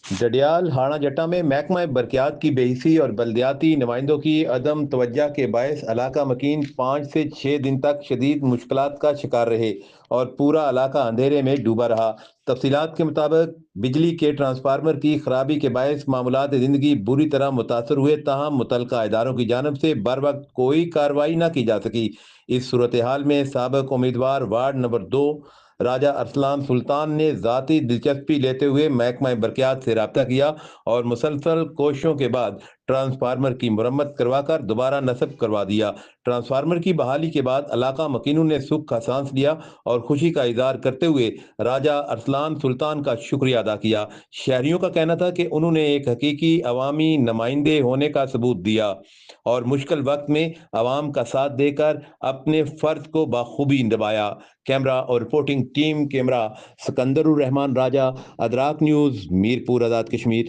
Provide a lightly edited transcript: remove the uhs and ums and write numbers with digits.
ڈڈیال ہاڑہ جٹا میں محکمہ برقیات کی بے حسی اور بلدیاتی نمائندوں کی عدم توجہ کے باعث علاقہ مکین 5 سے 6 دن تک شدید مشکلات کا شکار رہے اور پورا علاقہ اندھیرے میں ڈوبا رہا۔ تفصیلات کے مطابق بجلی کے ٹرانسفارمر کی خرابی کے باعث معمولات زندگی بری طرح متاثر ہوئے، تاہم متعلقہ اداروں کی جانب سے بروقت کوئی کارروائی نہ کی جا سکی۔ اس صورتحال میں سابق امیدوار وارڈ نمبر 2 راجہ ارسلان سلطان نے ذاتی دلچسپی لیتے ہوئے محکمہ برقیات سے رابطہ کیا اور مسلسل کوششوں کے بعد ٹرانسفارمر کی مرمت کروا کر دوبارہ نصب کروا دیا۔ ٹرانسفارمر کی بحالی کے بعد علاقہ مکینوں نے سکھ کا سانس لیا اور خوشی کا اظہار کرتے ہوئے راجہ ارسلان سلطان کا شکریہ ادا کیا۔ شہریوں کا کہنا تھا کہ انہوں نے ایک حقیقی عوامی نمائندے ہونے کا ثبوت دیا اور مشکل وقت میں عوام کا ساتھ دے کر اپنے فرض کو بخوبی نبھایا۔ کیمرہ اور رپورٹنگ ٹیم، کیمرہ سکندر الرحمان راجہ، ادراک نیوز، میرپور آزاد کشمیر۔